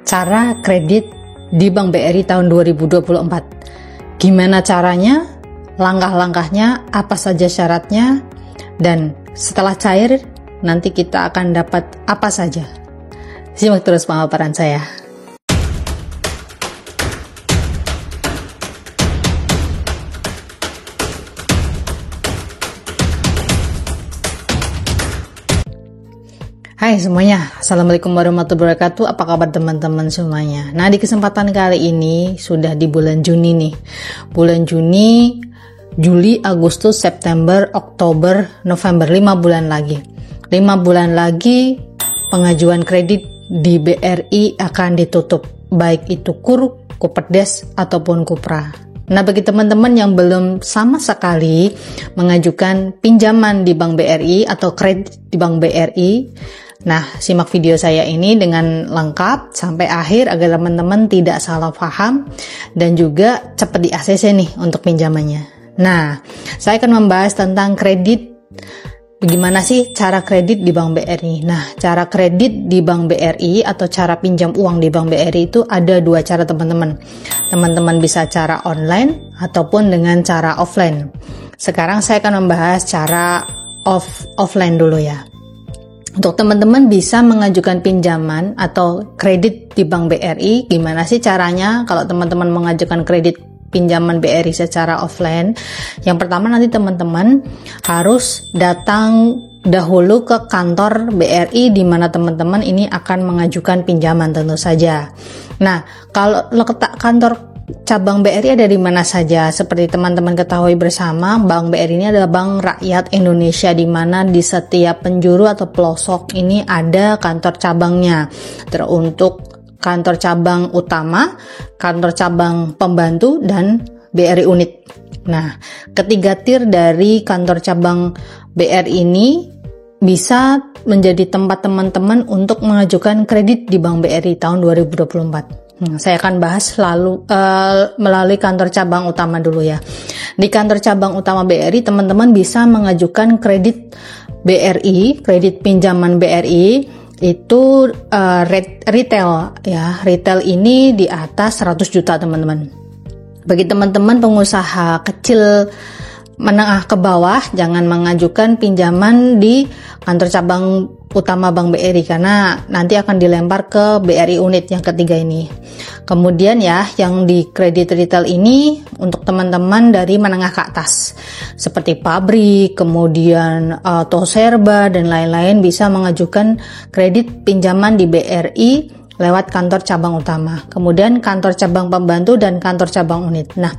cara kredit di Bank BRI tahun 2024. Gimana caranya, langkah-langkahnya, apa saja syaratnya, dan setelah cair nanti kita akan dapat apa saja. Simak terus pemaparan saya. Hai semuanya, Assalamualaikum warahmatullahi wabarakatuh. Apa kabar teman-teman semuanya? Nah, di kesempatan kali ini sudah di bulan Juni nih. Bulan Juni, Juli, Agustus, September, Oktober, November, 5 bulan lagi. 5 bulan lagi pengajuan kredit di BRI akan ditutup, baik itu KUR, Kuperdes ataupun Kupra. Nah, bagi teman-teman yang belum sama sekali mengajukan pinjaman di Bank BRI atau kredit di Bank BRI, nah, simak video saya ini dengan lengkap sampai akhir agar teman-teman tidak salah paham dan juga cepat di ACC nih untuk pinjamannya. Nah, saya akan membahas tentang kredit. Bagaimana sih cara kredit di Bank BRI? Nah, cara kredit di Bank BRI atau cara pinjam uang di Bank BRI itu ada dua cara teman-teman. Teman-teman bisa cara online ataupun dengan cara offline. Sekarang saya akan membahas cara offline dulu ya. Untuk teman-teman bisa mengajukan pinjaman atau kredit di Bank BRI, gimana sih caranya kalau teman-teman mengajukan kredit pinjaman BRI secara offline? Yang pertama, nanti teman-teman harus datang dahulu ke kantor BRI di mana teman-teman ini akan mengajukan pinjaman tentu saja. Nah, kalau letak kantor cabang BRI ada di mana saja? Seperti teman-teman ketahui bersama, Bank BRI ini adalah Bank Rakyat Indonesia, di mana di setiap penjuru atau pelosok ini ada kantor cabangnya. Teruntuk kantor cabang utama, kantor cabang pembantu, dan BRI unit. Nah, ketiga tier dari kantor cabang BRI ini bisa menjadi tempat teman-teman untuk mengajukan kredit di Bank BRI tahun 2024. Saya akan bahas melalui kantor cabang utama dulu ya. Di kantor cabang utama BRI, teman-teman bisa mengajukan kredit BRI, kredit pinjaman BRI, itu retail ya. Retail ini di atas 100 juta teman-teman. Bagi teman-teman pengusaha kecil menengah ke bawah, jangan mengajukan pinjaman di kantor cabang utama Bank BRI karena nanti akan dilempar ke BRI unit yang ketiga ini. Kemudian ya, yang di kredit retail ini untuk teman-teman dari menengah ke atas seperti pabrik, kemudian toserba dan lain-lain bisa mengajukan kredit pinjaman di BRI lewat kantor cabang utama. Kemudian kantor cabang pembantu dan kantor cabang unit. Nah,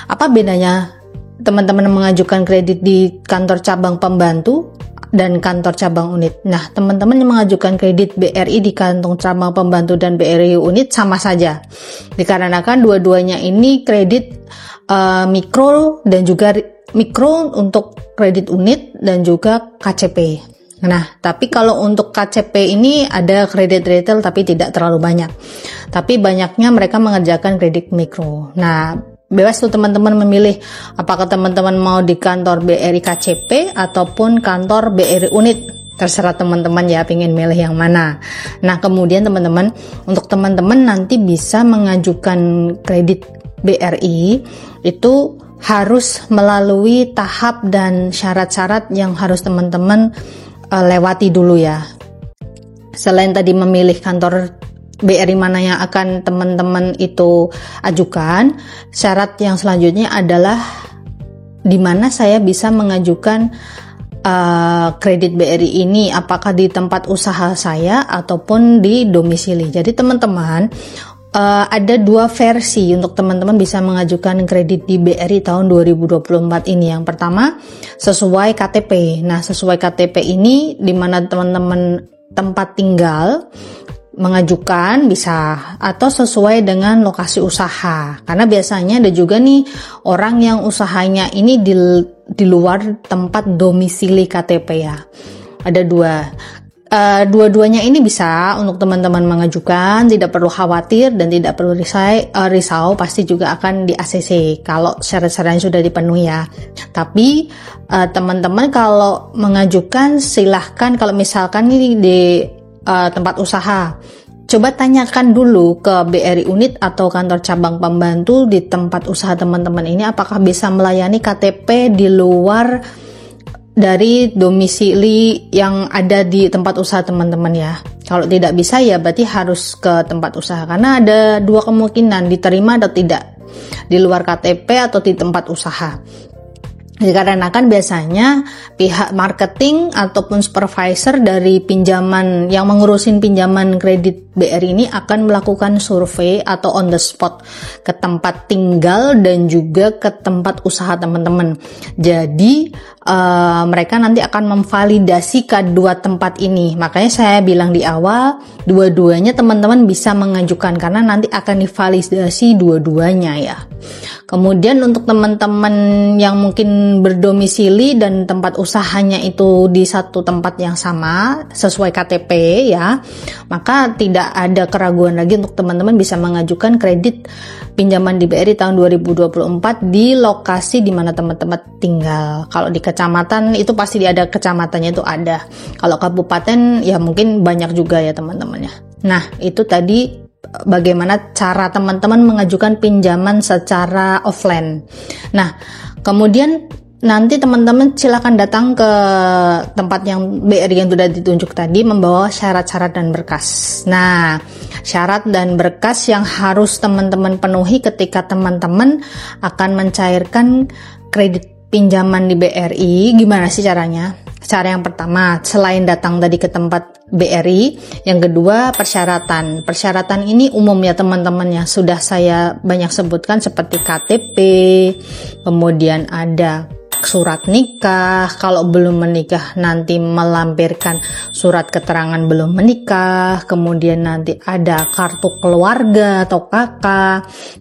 apa bedanya teman-teman mengajukan kredit di kantor cabang pembantu dan kantor cabang unit? Nah, teman-teman yang mengajukan kredit BRI di kantor cabang pembantu dan BRI unit sama saja, dikarenakan dua-duanya ini kredit mikro dan juga mikro untuk kredit unit dan juga KCP. Nah, tapi kalau untuk KCP ini ada kredit retail tapi tidak terlalu banyak. Tapi banyaknya mereka mengerjakan kredit mikro. Nah, bebas tuh teman-teman memilih apakah teman-teman mau di kantor BRI KCP ataupun kantor BRI unit. Terserah teman-teman ya, pengen milih yang mana. Nah, kemudian teman-teman, untuk teman-teman nanti bisa mengajukan kredit BRI itu harus melalui tahap dan syarat-syarat yang harus teman-teman lewati dulu ya. Selain tadi memilih kantor BRI mana yang akan teman-teman itu ajukan, syarat yang selanjutnya adalah di mana saya bisa mengajukan kredit BRI ini, apakah di tempat usaha saya ataupun di domisili. Jadi teman-teman, ada dua versi untuk teman-teman bisa mengajukan kredit di BRI tahun 2024 ini. Yang pertama, sesuai KTP. Nah, sesuai KTP ini di mana teman-teman tempat tinggal mengajukan bisa, atau sesuai dengan lokasi usaha. Karena biasanya ada juga nih orang yang usahanya ini di luar tempat domisili KTP ya. Ada dua. Dua-duanya ini bisa untuk teman-teman mengajukan, tidak perlu khawatir dan tidak perlu risau, pasti juga akan di ACC kalau syarat-syaratnya sudah dipenuhi ya. Tapi teman-teman kalau mengajukan silahkan, kalau misalkan ini di tempat usaha Coba tanyakan dulu ke BRI unit atau kantor cabang pembantu di tempat usaha teman-teman ini apakah bisa melayani KTP di luar dari domisili yang ada di tempat usaha teman-teman ya. Kalau tidak bisa ya berarti harus ke tempat usaha, karena ada dua kemungkinan, diterima atau tidak, di luar KTP atau di tempat usaha. Dikarenakan biasanya pihak marketing ataupun supervisor dari pinjaman yang mengurusin pinjaman kredit BRI ini akan melakukan survei atau on the spot ke tempat tinggal dan juga ke tempat usaha teman-teman. Jadi mereka nanti akan memvalidasi kedua tempat ini. Makanya saya bilang di awal, dua-duanya teman-teman bisa mengajukan karena nanti akan divalidasi dua-duanya ya. Kemudian untuk teman-teman yang mungkin berdomisili dan tempat usahanya itu di satu tempat yang sama sesuai KTP ya, maka tidak ada keraguan lagi untuk teman-teman bisa mengajukan kredit pinjaman di BRI tahun 2024 di lokasi di mana teman-teman tinggal. Kalau di kecamatan itu pasti ada kecamatannya itu ada. Kalau kabupaten ya mungkin banyak juga ya teman-temannya. Nah, itu tadi bagaimana cara teman-teman mengajukan pinjaman secara offline. Nah, kemudian nanti teman-teman silakan datang ke tempat yang BRI yang sudah ditunjuk tadi membawa syarat-syarat dan berkas. Nah, syarat dan berkas yang harus teman-teman penuhi ketika teman-teman akan mencairkan kredit pinjaman di BRI, gimana sih caranya? Cara yang pertama, selain datang tadi ke tempat BRI, yang kedua persyaratan. Persyaratan ini umum ya teman-teman ya, sudah saya banyak sebutkan seperti KTP, kemudian ada surat nikah, kalau belum menikah nanti melampirkan surat keterangan belum menikah, kemudian nanti ada kartu keluarga atau KK,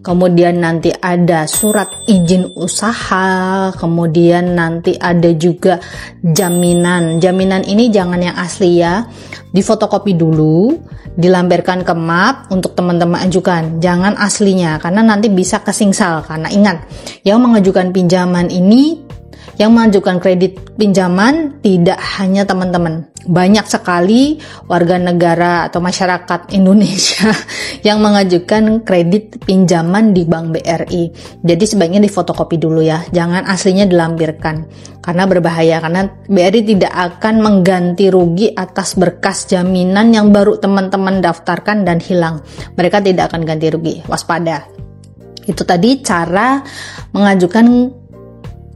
kemudian nanti ada surat izin usaha, kemudian nanti ada juga jaminan. Jaminan ini jangan yang asli ya, difotokopi dulu, dilampirkan ke map untuk teman-teman ajukan, jangan aslinya karena nanti bisa kesingsal. Karena ingat, yang mengajukan pinjaman ini, yang mengajukan kredit pinjaman tidak hanya teman-teman, banyak sekali warga negara atau masyarakat Indonesia yang mengajukan kredit pinjaman di Bank BRI. Jadi sebaiknya difotokopi dulu ya, jangan aslinya dilampirkan karena berbahaya, karena BRI tidak akan mengganti rugi atas berkas jaminan yang baru teman-teman daftarkan dan hilang. Mereka tidak akan ganti rugi, waspada. Itu tadi cara mengajukan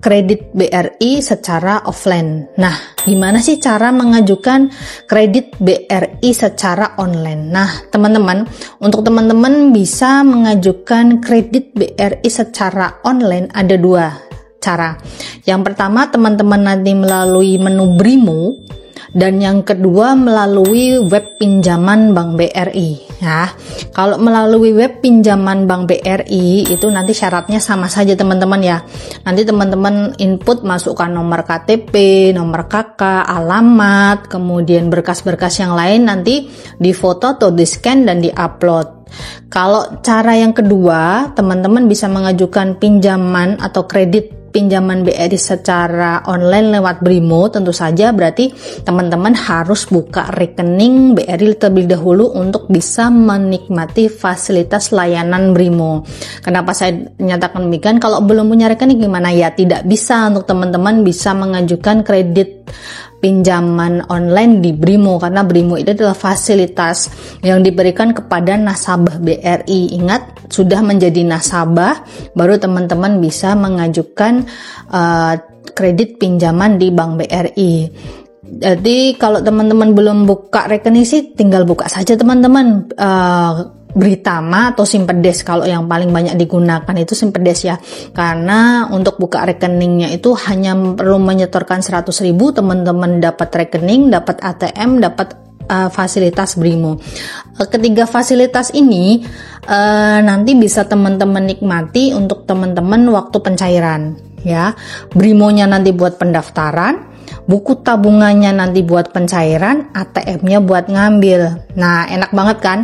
kredit BRI secara offline. Nah, gimana sih cara mengajukan kredit BRI secara online? Nah, teman-teman, untuk teman-teman bisa mengajukan kredit BRI secara online ada dua cara. Yang pertama, teman-teman nanti melalui menu BRIMO, dan yang kedua melalui web pinjaman Bank BRI ya. Kalau melalui web pinjaman Bank BRI itu nanti syaratnya sama saja teman-teman ya. Nanti teman-teman input, masukkan nomor KTP, nomor KK, alamat, kemudian berkas-berkas yang lain nanti difoto atau di-scan dan di-upload. Kalau cara yang kedua, teman-teman bisa mengajukan pinjaman atau kredit pinjaman BRI secara online lewat BRIMO, tentu saja berarti teman-teman harus buka rekening BRI terlebih dahulu untuk bisa menikmati fasilitas layanan BRIMO. Kenapa saya nyatakan demikian? Kalau belum punya rekening gimana ya? Tidak bisa untuk teman-teman bisa mengajukan kredit pinjaman online di BRIMO, karena BRIMO itu adalah fasilitas yang diberikan kepada nasabah BRI. Ingat, sudah menjadi nasabah baru teman-teman bisa mengajukan kredit pinjaman di Bank BRI. Jadi kalau teman-teman belum buka rekening sih tinggal buka saja teman-teman Britama atau Simpedes. Kalau yang paling banyak digunakan itu Simpedes ya, karena untuk buka rekeningnya itu hanya perlu menyetorkan 100.000, teman-teman dapat rekening, dapat ATM, dapat fasilitas BRIMO. Ketiga fasilitas ini nanti bisa teman-teman nikmati untuk teman-teman waktu pencairan ya. BRIMO-nya nanti buat pendaftaran, buku tabungannya nanti buat pencairan, ATM-nya buat ngambil. Nah, enak banget kan?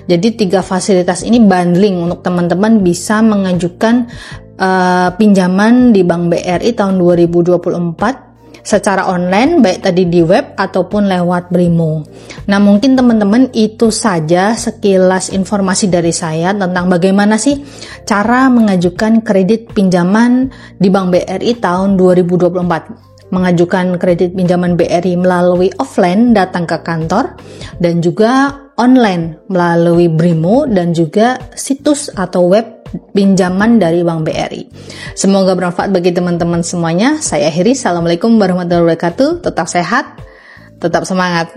Jadi 3 fasilitas ini bundling untuk teman-teman bisa mengajukan pinjaman di Bank BRI tahun 2024 secara online, baik tadi di web ataupun lewat BRIMO. Nah, mungkin teman-teman itu saja sekilas informasi dari saya tentang bagaimana sih cara mengajukan kredit pinjaman di Bank BRI tahun 2024. Mengajukan kredit pinjaman BRI melalui offline, datang ke kantor, dan juga online melalui BRIMO dan juga situs atau web pinjaman dari Bank BRI. Semoga bermanfaat bagi teman-teman semuanya. Saya akhiri. Assalamualaikum warahmatullahi wabarakatuh. Tetap sehat, tetap semangat.